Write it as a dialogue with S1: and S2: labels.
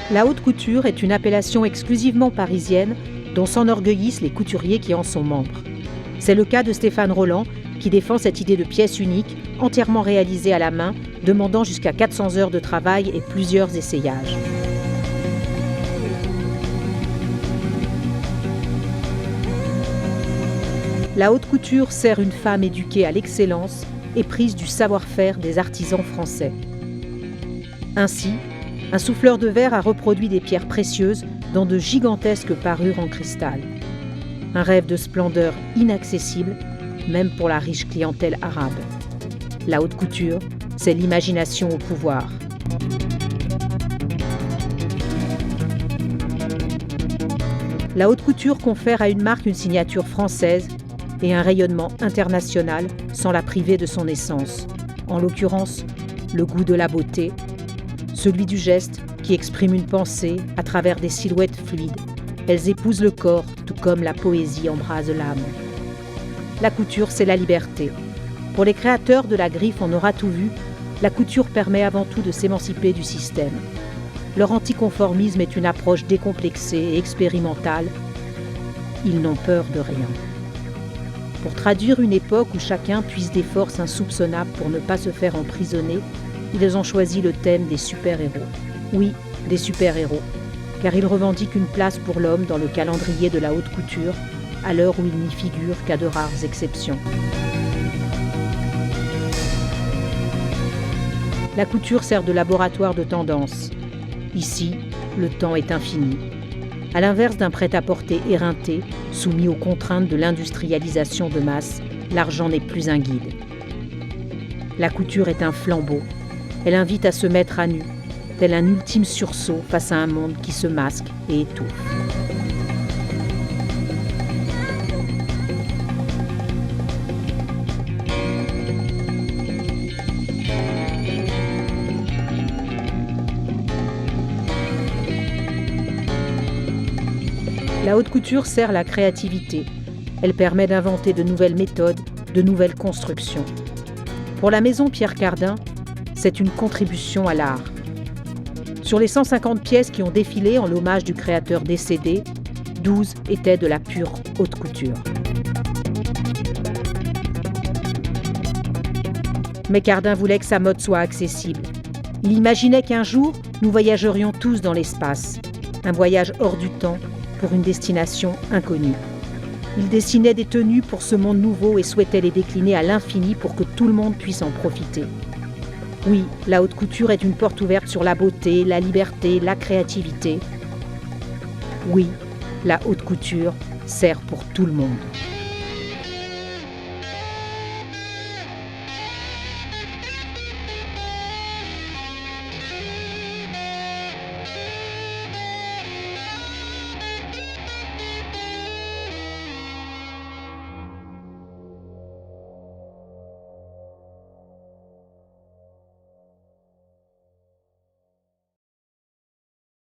S1: La haute couture est une appellation exclusivement parisienne dont s'enorgueillissent les couturiers qui en sont membres. C'est le cas de Stéphane Roland qui défend cette idée de pièce unique, entièrement réalisée à la main, demandant jusqu'à 400 heures de travail et plusieurs essayages. La haute couture sert une femme éduquée à l'excellence et prise du savoir-faire des artisans français. Ainsi, un souffleur de verre a reproduit des pierres précieuses dans de gigantesques parures en cristal. Un rêve de splendeur inaccessible, même pour la riche clientèle arabe. La haute couture, c'est l'imagination au pouvoir. La haute couture confère à une marque une signature française et un rayonnement international sans la priver de son essence. En l'occurrence, le goût de la beauté, celui du geste qui exprime une pensée à travers des silhouettes fluides. Elles épousent le corps, tout comme la poésie embrase l'âme. La couture, c'est la liberté. Pour les créateurs de la griffe On aura tout vu, la couture permet avant tout de s'émanciper du système. Leur anticonformisme est une approche décomplexée et expérimentale. Ils n'ont peur de rien. Pour traduire une époque où chacun puise des forces insoupçonnables pour ne pas se faire emprisonner, ils ont choisi le thème des super-héros. Oui, des super-héros, car ils revendiquent une place pour l'homme dans le calendrier de la haute couture, à l'heure où il n'y figure qu'à de rares exceptions. La couture sert de laboratoire de tendance. Ici, le temps est infini. À l'inverse d'un prêt-à-porter éreinté, soumis aux contraintes de l'industrialisation de masse, l'argent n'est plus un guide. La couture est un flambeau. Elle invite à se mettre à nu, tel un ultime sursaut face à un monde qui se masque et étouffe. La haute couture sert la créativité. Elle permet d'inventer de nouvelles méthodes, de nouvelles constructions. Pour la maison Pierre Cardin, c'est une contribution à l'art. Sur les 150 pièces qui ont défilé en l'hommage du créateur décédé, 12 étaient de la pure haute couture. Mais Cardin voulait que sa mode soit accessible. Il imaginait qu'un jour, nous voyagerions tous dans l'espace. Un voyage hors du temps pour une destination inconnue. Il dessinait des tenues pour ce monde nouveau et souhaitait les décliner à l'infini pour que tout le monde puisse en profiter. Oui, la haute couture est une porte ouverte sur la beauté, la liberté, la créativité. Oui, la haute couture sert pour tout le monde.